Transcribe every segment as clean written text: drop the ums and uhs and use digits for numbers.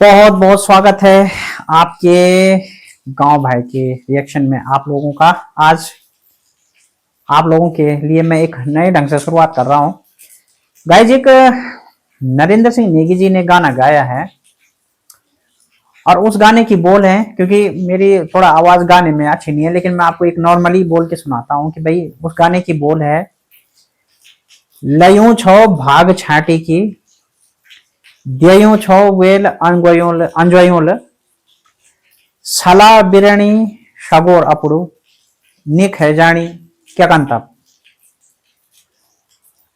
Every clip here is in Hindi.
बहुत बहुत स्वागत है आपके गांव भाई के रिएक्शन में। आप लोगों का आज आप लोगों के लिए मैं एक नए ढंग से शुरुआत कर रहा हूं। गाइज, एक नरेंद्र सिंह नेगी जी ने गाना गाया है और उस गाने की बोल है, क्योंकि मेरी थोड़ा आवाज गाने में अच्छी नहीं है, लेकिन मैं आपको एक नॉर्मली बोल के सुनाता हूं कि भाई उस गाने की बोल है, लयूं छो भाग छाटी की, देयूं छो वेल अंजोयोल, सला बिरणी शगोर अपड़ू निक है जानी क्या कंता।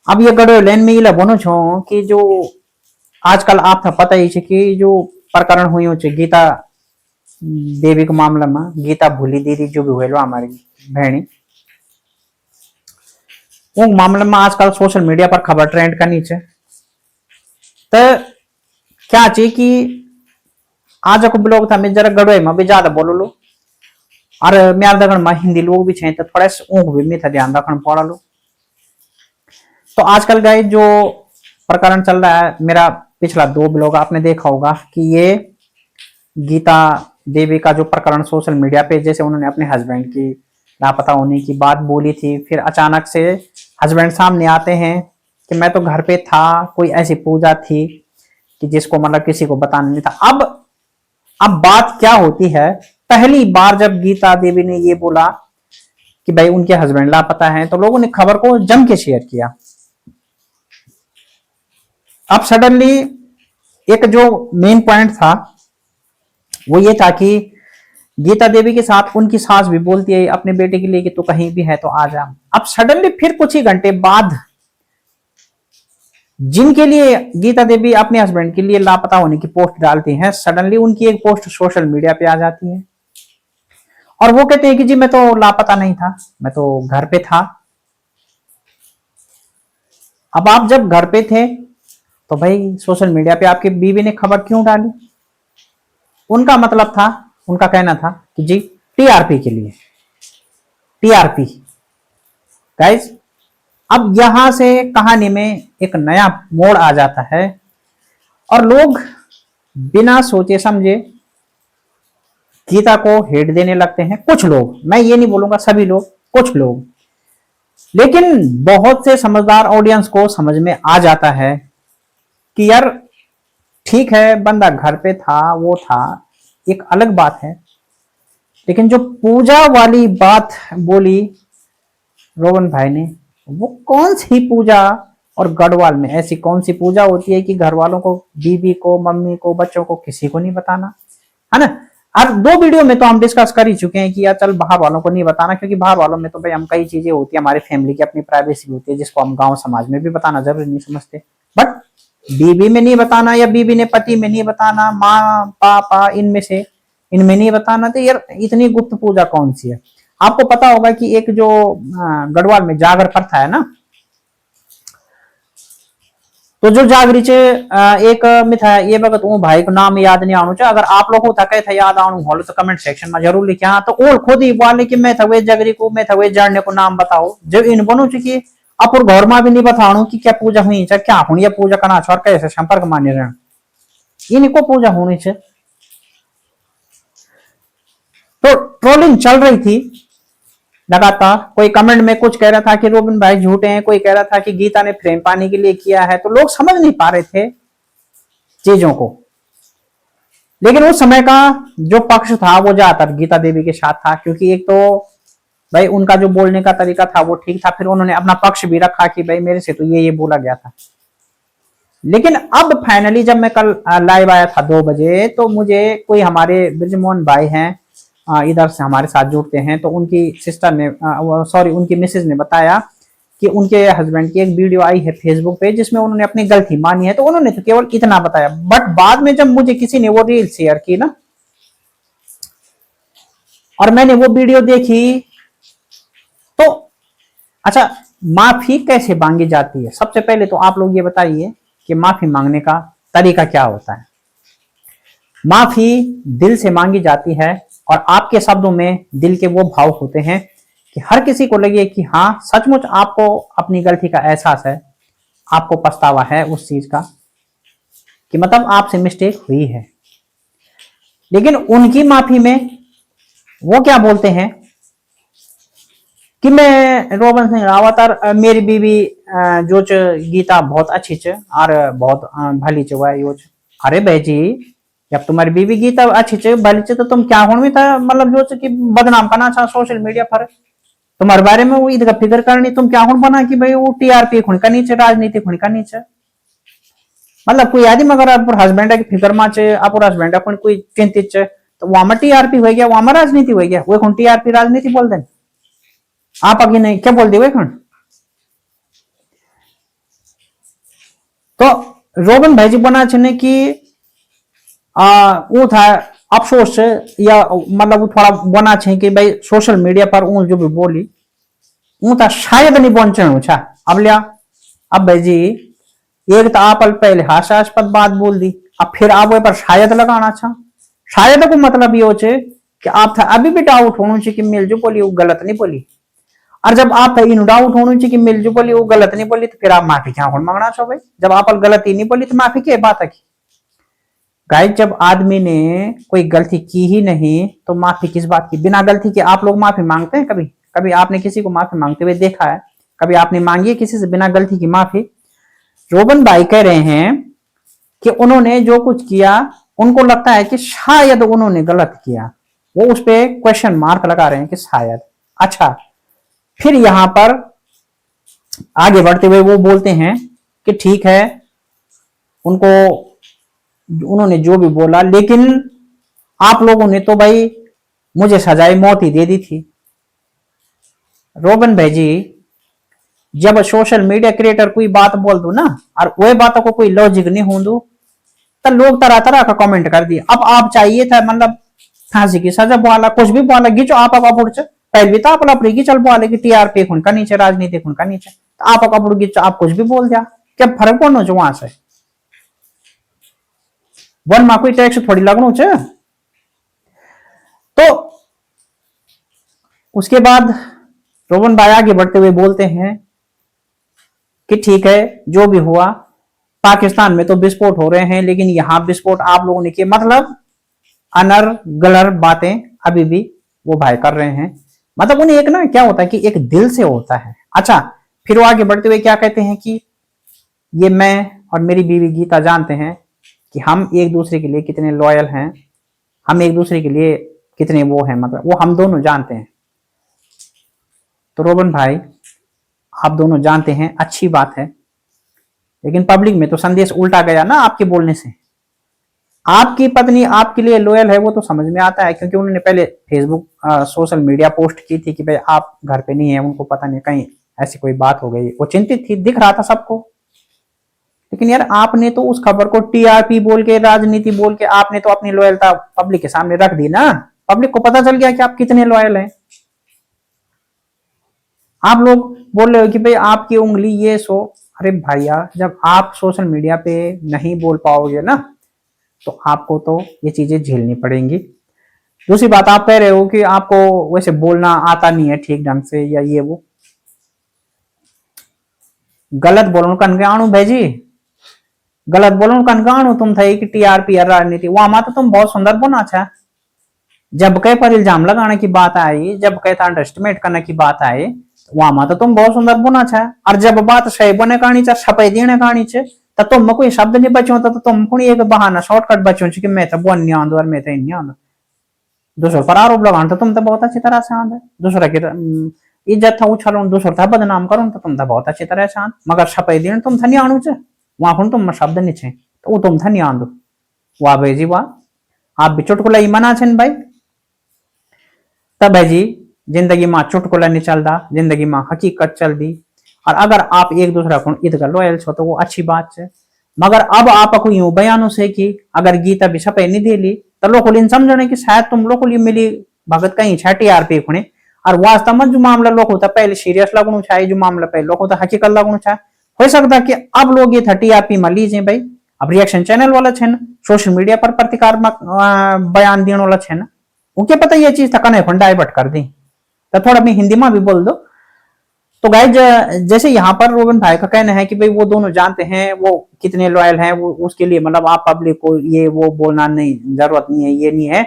अब ये गड़ो लेन में इला बोनो छो कि जो आजकल आप था पता ही कि जो प्रकरण हुई हो गीता देवी के मामला में, गीता भूली दीदी जो भी हुए हमारी बहनी, वो मामले में आजकल सोशल मीडिया पर खबर ट्रेंड करनी चाहिए। तो क्या चाहिए कि आज को ब्लॉग था मैं जरा गड़ोई में भी ज्यादा बोलो लो, और म्यार दगन में हिंदी लोग भी छे तो थोड़ा ऊँग भी मैं ध्यान रखना पड़ा लो। तो आजकल गए जो प्रकरण चल रहा है, मेरा पिछला 2 ब्लॉग आपने देखा होगा कि ये गीता देवी का जो प्रकरण सोशल मीडिया पे, जैसे उन्होंने अपने हस्बैंड की लापता होने की बात बोली थी, फिर अचानक से हस्बैंड सामने आते हैं कि मैं तो घर पे था, कोई ऐसी पूजा थी कि जिसको मतलब किसी को बताना नहीं था। अब बात क्या होती है, पहली बार जब गीता देवी ने ये बोला कि भाई उनके हस्बैंड लापता हैं, तो लोगों ने खबर को जम के शेयर किया। अब सडनली एक जो मेन पॉइंट था वो ये था कि गीता देवी के साथ उनकी सास भी बोलती है अपने बेटे के लिए कि तू कहीं भी है तो आ जा। अब सडनली फिर कुछ ही घंटे बाद जिनके लिए गीता देवी अपने हस्बैंड के लिए लापता होने की पोस्ट डालती हैं, सडनली उनकी एक पोस्ट सोशल मीडिया पे आ जाती है और वो कहते हैं कि जी मैं तो लापता नहीं था, मैं तो घर पे था। अब आप जब घर पे थे तो भाई सोशल मीडिया पे आपकी बीवी ने खबर क्यों डाली? उनका मतलब था, उनका कहना था कि जी टीआरपी के लिए, टीआरपी। गाइज, अब यहां से कहानी में एक नया मोड़ आ जाता है और लोग बिना सोचे समझे गीता को हेट देने लगते हैं। कुछ लोग, मैं ये नहीं बोलूंगा सभी लोग, कुछ लोग, लेकिन बहुत से समझदार ऑडियंस को समझ में आ जाता है कि यार ठीक है, बंदा घर पे था, वो था, एक अलग बात है, लेकिन जो पूजा वाली बात बोली रोहन भाई ने, वो कौन सी पूजा? और गढ़वाल में ऐसी कौन सी पूजा होती है कि घर वालों को, बीबी को, मम्मी को, बच्चों को, किसी को नहीं बताना, है ना? अब 2 वीडियो में तो हम डिस्कस कर ही चुके हैं कि यार चल बाहर वालों को नहीं बताना, क्योंकि बाहर वालों में तो भाई हम कई चीजें होती है, हमारे फैमिली की अपनी प्राइवेसी होती है जिसको हम गांव समाज में भी बताना जरूरी नहीं समझते। बट बीवी में नहीं बताना या बीवी ने पति में नहीं बताना, माँ पापा इनमें से इनमें नहीं बताना, तो यार इतनी गुप्त पूजा कौन सी है? आपको पता होगा कि एक जो गढ़वाल में जागर प्रथा है ना, तो जो जागरी चे एक मिथा ये वक्त वो भाई को नाम याद नहीं आना चाहिए। अगर आप लोगों को था याद आनु हो तो कमेंट सेक्शन में जरूर लिखे। हाँ, तो और खुद ही बोले कि मैं था वे जागरी को, मैं था वे जानने को नाम बताओ, जो इन बनो चुकी अपुर घर में भी नहीं बताणु कि क्या पूजा हुई है, क्या हुई पूजा करना और कैसे संपर्क मान्य रहना, इनको पूजा होनी चाहिए। तो ट्रोलिंग चल रही थी लगातार, कोई कमेंट में कुछ कह रहा था कि रोबिन भाई झूठे हैं, कोई कह रहा था कि गीता ने फ्रेम पाने के लिए किया है, तो लोग समझ नहीं पा रहे थे चीजों को। लेकिन उस समय का जो पक्ष था वो ज्यादातर गीता देवी के साथ था, क्योंकि एक तो भाई उनका जो बोलने का तरीका था वो ठीक था, फिर उन्होंने अपना पक्ष भी रखा कि भाई मेरे से तो ये बोला गया था। लेकिन अब फाइनली जब मैं कल लाइव आया था 2 बजे, तो मुझे कोई हमारे ब्रजमोहन भाई हैं इधर से हमारे साथ जुड़ते हैं, तो उनकी सिस्टर ने सॉरी उनकी मिसेज ने बताया कि उनके हस्बैंड की एक वीडियो आई है फेसबुक पे जिसमें उन्होंने अपनी गलती मानी है। तो उन्होंने तो केवल इतना बताया, बट बाद में जब मुझे किसी ने वो रील शेयर की ना और मैंने वो वीडियो देखी, तो अच्छा माफी कैसे मांगी जाती है? सबसे पहले तो आप लोग ये बताइए कि माफी मांगने का तरीका क्या होता है। माफी दिल से मांगी जाती है और आपके शब्दों में दिल के वो भाव होते हैं कि हर किसी को लगे कि हाँ सचमुच आपको अपनी गलती का एहसास है, आपको पछतावा है उस चीज का, कि मतलब आपसे मिस्टेक हुई है। लेकिन उनकी माफी में वो क्या बोलते हैं कि मैं रोबन सिंह रावत और मेरी बीवी जो गीता बहुत अच्छी च और बहुत भली च वह यो अरे भाई जी, जब तुम्हारी बीवी गीता अच्छी च भली च तो तुम क्या होनी था, मतलब जो कि बदनाम करना चाह सोशल मीडिया पर तुम्हारे बारे में वो ईद का फिक्र करनी, तुम क्या होन बना कि भाई वो टीआरपी खुण करनी च, राजनीति खुण करनी च। मतलब कोई आदमी अगर आप हस्बैंड की फिक्र में च, आप हस्बैंड अपन कोई चिंतित च, तो वहां में टीआरपी हो गया, वहां में राजनीति हो गया, वो टीआरपी राजनीति बोल दें आप आगे नहीं क्या बोल दी वही खंड। तो रोबन भाई जी बना छने कि वो था अफसोस या मतलब वो थोड़ा बना छे कि भाई सोशल मीडिया पर वो जो भी बोली वो था शायद नहीं पहुंचना छा। अब लिया अब भाई जी एक तो आप पहले हास्यास्पद बात बोल दी, अब फिर आप वो पर शायद लगाना छा। शायद को मतलब ये हो कि आप था अभी भी डाउट होना चाहिए कि मिल जो बोली वो गलत नहीं बोली, और जब आप इन डाउट होना चाहिए कि मिल जो बोली वो गलत नहीं बोली तो फिर आप माफी क्या मांगना चाहो भाई, जब आप गलती नहीं बोली तो माफी क्या बात है की गाइस। जब आदमी ने कोई गलती की ही नहीं तो माफी किस बात की, बिना गलती के आप लोग माफी मांगते हैं कभी? कभी आपने किसी को माफी मांगते हुए देखा है? कभी आपने मांगी है किसी से बिना गलती की माफी? रोबन भाई कह रहे हैं कि उन्होंने जो कुछ किया उनको लगता है कि शायद उन्होंने गलत किया, वो उस पर क्वेश्चन मार्क लगा रहे हैं कि शायद। अच्छा, फिर यहां पर आगे बढ़ते हुए वो बोलते हैं कि ठीक है उनको उन्होंने जो भी बोला, लेकिन आप लोगों ने तो भाई मुझे सजाए मौत ही दे दी थी। रोबन भाई जी, जब सोशल मीडिया क्रिएटर कोई बात बोल दू ना और वह बातों को कोई लॉजिक नहीं हो दू तो लोग तरह तरह का कमेंट कर दिए। अब आप चाहिए था मतलब फांसी की सजा बोला कुछ भी बोला गिचो आप पहले भी तो आप अपनी चल बोले कि टीआरपी खुन का नीचे राजनीति खुन का नीचे, तो आप कपड़ गिचो आप कुछ भी बोल दिया, क्या फर्क पड़ना चाहिए वहां से? वन में कोई टैक्स थोड़ी लगना चाहिए। तो उसके बाद रोबन भाई आगे बढ़ते हुए बोलते हैं कि ठीक है जो भी हुआ, पाकिस्तान में तो विस्फोट हो रहे हैं लेकिन यहां विस्फोट आप लोगों ने किए, मतलब अनर गलर बातें अभी भी वो भाई कर रहे हैं। मतलब उन्हें एक ना क्या होता है कि एक दिल से होता है। अच्छा, फिर वो आगे बढ़ते हुए क्या कहते हैं कि ये मैं और मेरी बीवी गीता जानते हैं कि हम एक दूसरे के लिए कितने लॉयल हैं, हम एक दूसरे के लिए कितने वो हैं, मतलब वो हम दोनों जानते हैं। तो रोबन भाई आप दोनों जानते हैं, अच्छी बात है, लेकिन पब्लिक में तो संदेश उल्टा गया ना आपके बोलने से। आपकी पत्नी आपके लिए लॉयल है वो तो समझ में आता है, क्योंकि उन्होंने पहले फेसबुक सोशल मीडिया पोस्ट की थी कि भाई आप घर पे नहीं है, उनको पता नहीं कहीं ऐसी कोई बात हो गई, वो चिंतित थी, दिख रहा था सबको। लेकिन यार आपने तो उस खबर को टीआरपी बोल के राजनीति बोल के आपने तो अपनी लॉयल्टी पब्लिक के सामने रख दी ना, पब्लिक को पता चल गया कि आप कितने लॉयल हैं। आप लोग बोल रहे हो कि भाई आपकी उंगली ये सो, अरे भैया जब आप सोशल मीडिया पे नहीं बोल पाओगे ना तो आपको तो ये चीजें झेलनी पड़ेंगी। दूसरी बात आप कह रहे हो कि आपको वैसे बोलना आता नहीं है ठीक ढंग से या ये वो, गलत बोलो कनगाणु भेजी, गलत बोलो कनगाणु तुम थे कि टीआरपी राजनीति वहां माता तुम बहुत सुंदर बोना अच्छा। जब कह पर इल्जाम लगाने की बात आई, जब कह था अंडरस्टिमेट करने की बात आई, वहां माता तुम बहुत सुंदर बोना अच्छा। और जब बात सही बने कहानी चा छपाई देने कहानी चे तो तुम कोई शब्द नहीं बचो तो तुम कोई एक बहाना शॉर्टकट बचो कि मैं तो बोल नहीं आंदो और मैं तो नहीं आंदो। दूसरों पर आरोप लगाना तो तुम तो बहुत अच्छी तरह से आंदे, दूसरा की इज्जत था उछालो दूसरों था बदनाम करो तो तुम तो बहुत अच्छी तरह से आंद, मगर छपाई देने तुम था नहीं आणु चे वहां पर तुम शब्द नहीं छे तो वो तुम था नहीं आंदो। वाह भाई जी वाह, आप भी चुटकुला ही मना छे भाई। तब भाई जी जिंदगी में चुटकुला नहीं चलता, जिंदगी में हकीकत चल दी। और अगर आप एक दूसरा को ईदगा लॉयल छो तो वो अच्छी बात है, मगर अब आपको यूं बयानों से कि अगर गीता भी छपे नहीं दे ली तो लोग इन समझने कि शायद तुम लोग मिली भगत कहीं छा टीआरपी खुणे, और वास्तव में जो मामला लोग होता पहले सीरियस लगनु चाहिए, जो मामला पहले लोग होता हकीकत लगनु चाहिए। हो सकता कि अब लोग ये था टीआरपी में लीजिए भाई, अब रिएक्शन चैनल वाला छे ना, सोशल मीडिया पर प्रतिकात्मक बयान देने वाला छे ना, उनके पता ये चीज था कने डाइवर्ट कर दी तो थोड़ा मैं हिंदी में भी बोल दो। तो गाइज जैसे यहाँ पर रोबन भाई का कहना है कि भाई वो दोनों जानते हैं वो कितने लॉयल हैं, वो उसके लिए मतलब आप पब्लिक को ये वो बोलना नहीं, जरूरत नहीं है, ये नहीं है।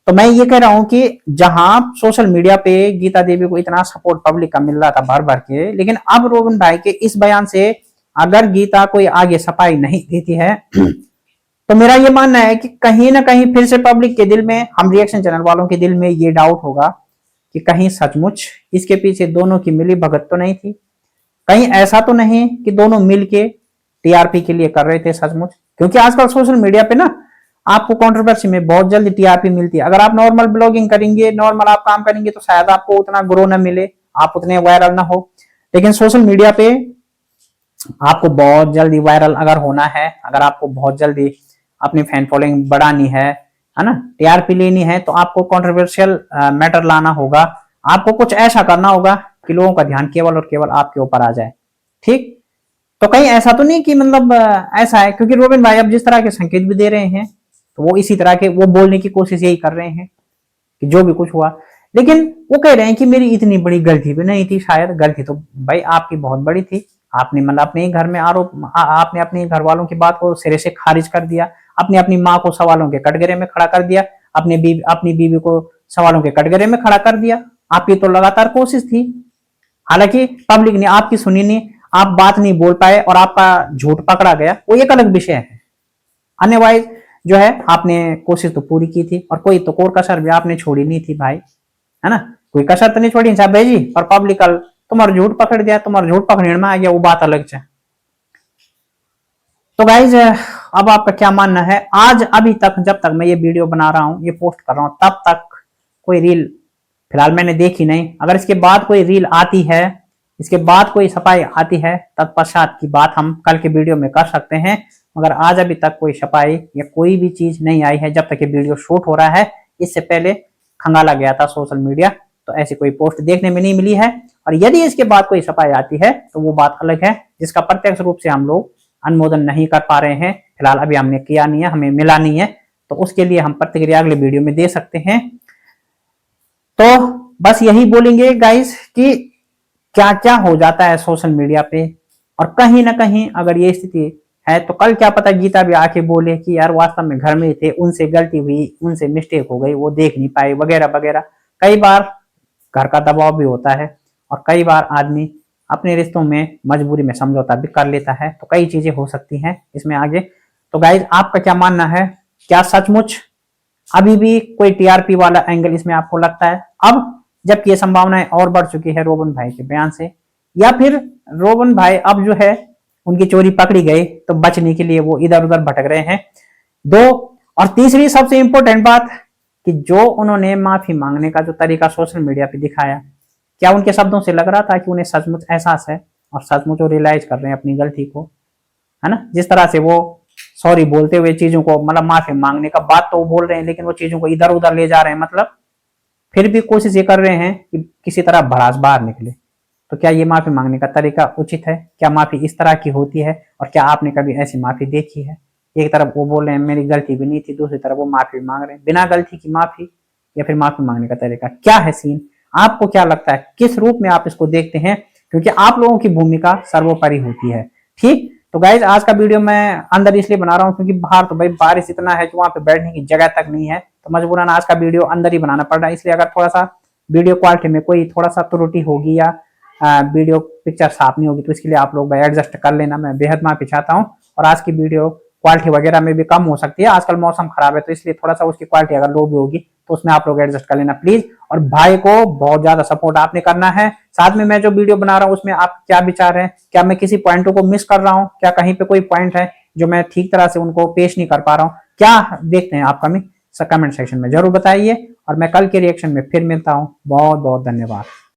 तो मैं ये कह रहा हूं कि जहां सोशल मीडिया पे गीता देवी को इतना सपोर्ट पब्लिक का मिल रहा था भर भर के, लेकिन अब रोबन भाई के इस बयान से अगर गीता कोई आगे सफाई नहीं देती है तो मेरा ये मानना है कि कहीं ना कहीं फिर से पब्लिक के दिल में, हम रिएक्शन चैनल वालों के दिल में ये डाउट होगा कि कहीं सचमुच इसके पीछे दोनों की मिली भगत तो नहीं थी, कहीं ऐसा तो नहीं कि दोनों मिलके टीआरपी के लिए कर रहे थे सचमुच। क्योंकि आजकल सोशल मीडिया पे ना आपको कंट्रोवर्सी में बहुत जल्दी टीआरपी मिलती है। अगर आप नॉर्मल ब्लॉगिंग करेंगे, नॉर्मल आप काम करेंगे तो शायद आपको उतना ग्रो ना मिले, आप उतने वायरल ना हो। लेकिन सोशल मीडिया पे आपको बहुत जल्दी वायरल अगर होना है, अगर आपको बहुत जल्दी अपनी फैन फॉलोइंग बढ़ानी है ना, टीआरपी लेनी है, तो आपको कंट्रोवर्शियल मैटर लाना होगा, आपको कुछ ऐसा करना होगा कि लोगों का ध्यान केवल और केवल आपके ऊपर आ जाए। ठीक, तो कहीं ऐसा तो नहीं कि मतलब ऐसा है, क्योंकि रोबिन भाई अब जिस तरह के संकेत भी दे रहे हैं तो वो इसी तरह के वो बोलने की कोशिश यही कर रहे हैं कि जो भी कुछ हुआ, लेकिन वो कह रहे हैं कि मेरी इतनी बड़ी गलती भी नहीं थी, शायद गलती तो भाई आपकी बहुत बड़ी थी। आपने मतलब अपने घर में आपने अपने घर वालों की बात को सिरे से खारिज कर दिया, आपने अपनी माँ को सवालों के कटघरे में खड़ा कर दिया, अपनी बीवी को सवालों के कटघरे में खड़ा कर दिया। आपकी तो लगातार कोशिश थी, हालांकि पब्लिक ने आपकी सुनी नहीं, आप बात नहीं बोल पाए और आपका झूठ पकड़ा गया, वो एक अलग विषय है। अन्यवाइज जो है आपने कोशिश तो पूरी की थी और कोई तो कोर कसर भी आपने छोड़ी नहीं थी भाई, है ना, कोई कसर तो नहीं छोड़ी साहब भाई जी। और पब्लिक कल तुम्हारा झूठ पकड़ दिया, तुम्हारा झूठ पकड़ने में आ गया, वो बात अलग है। तो गाइज अब आपका क्या मानना है? आज अभी तक जब तक मैं ये वीडियो बना रहा हूँ, ये पोस्ट कर रहा हूँ, तब तक कोई रील फिलहाल मैंने देखी नहीं। अगर इसके बाद कोई रील आती है, इसके बाद कोई सफाई आती है, तत्पश्चात की बात हम कल के वीडियो में कर सकते हैं। मगर आज अभी तक कोई सफाई या कोई भी चीज नहीं आई है जब तक ये वीडियो शूट हो रहा है। इससे पहले खंगाला गया था सोशल मीडिया, तो ऐसी कोई पोस्ट देखने में नहीं मिली है। और यदि इसके बाद कोई सफाई आती है तो वो बात अलग है, जिसका प्रत्यक्ष रूप से हम लोग अनुमोदन नहीं कर पा रहे हैं। फिलहाल अभी हमने किया नहीं है, हमें मिला नहीं है, तो उसके लिए हम प्रतिक्रिया अगले वीडियो में दे सकते हैं। तो बस यही बोलेंगे गाइस कि क्या क्या हो जाता है सोशल मीडिया पे, और कहीं ना कहीं अगर ये स्थिति है तो कल क्या पता गीता भी आके बोले कि यार वास्तव में घर में ही थे, उनसे गलती हुई, उनसे मिस्टेक हो गई, वो देख नहीं पाए वगैरह वगैरह। कई बार घर का दबाव भी होता है और कई बार आदमी अपने रिश्तों में मजबूरी में समझौता भी कर लेता है, तो कई चीजें हो सकती हैं इसमें आगे। तो गाइज आपका क्या मानना है? क्या सचमुच अभी भी कोई टीआरपी वाला एंगल इसमें आपको लगता है, अब जबकि ये संभावनाएं और बढ़ चुकी है रोबन भाई के बयान से, या फिर रोबन भाई अब जो है उनकी चोरी पकड़ी गई तो बचने के लिए वो इधर उधर भटक रहे हैं? दो, और तीसरी सबसे इंपॉर्टेंट बात कि जो उन्होंने माफी मांगने का जो तरीका सोशल मीडिया पे दिखाया, क्या उनके शब्दों से लग रहा था कि उन्हें सचमुच एहसास है और सचमुच वो रियलाइज कर रहे हैं अपनी गलती को, है ना? जिस तरह से वो सॉरी बोलते हुए चीजों को, मतलब माफी मांगने का बात तो वो बोल रहे हैं लेकिन वो चीजों को इधर उधर ले जा रहे हैं, मतलब फिर भी कोशिश ये कर रहे हैं कि किसी तरह भड़ास बाहर निकले। तो क्या ये माफी मांगने का तरीका उचित है? क्या माफी इस तरह की होती है? और क्या आपने कभी ऐसी माफी देखी है? एक तरफ वो बोल रहे हैं मेरी गलती भी नहीं थी, दूसरी तरफ वो माफी मांग रहे हैं, बिना गलती की माफी, या फिर माफी मांगने का तरीका क्या है? सीन आपको क्या लगता है, किस रूप में आप इसको देखते हैं? क्योंकि आप लोगों की भूमिका सर्वोपरि होती है। ठीक, तो गाइज आज का वीडियो मैं अंदर इसलिए बना रहा हूँ क्योंकि बाहर तो भाई बारिश इतना है कि वहां पे बैठने की जगह तक नहीं है, तो मजबूरन आज का वीडियो अंदर ही बनाना पड़ रहा है। इसलिए अगर थोड़ा सा वीडियो क्वालिटी में कोई थोड़ा सा त्रुटि होगी या वीडियो पिक्चर साफ नहीं होगी तो इसके लिए आप लोग भाई एडजस्ट कर लेना, मैं बेहद माफी चाहता हूँ। और आज की वीडियो क्वालिटी वगैरह में भी कम हो सकती है, आजकल मौसम खराब है तो इसलिए थोड़ा सा उसकी क्वालिटी अगर लो भी होगी तो उसमें आप लोग एडजस्ट कर लेना प्लीज। और भाई को बहुत ज्यादा सपोर्ट आपने करना है। साथ में मैं जो वीडियो बना रहा हूँ उसमें आप क्या विचार है, क्या मैं किसी पॉइंटों को मिस कर रहा हूँ, क्या कहीं पे कोई पॉइंट है जो मैं ठीक तरह से उनको पेश नहीं कर पा रहा हूँ, क्या देखते हैं आप कमेंट सेक्शन में जरूर बताइए। और मैं कल के रिएक्शन में फिर मिलता हूँ। बहुत बहुत धन्यवाद।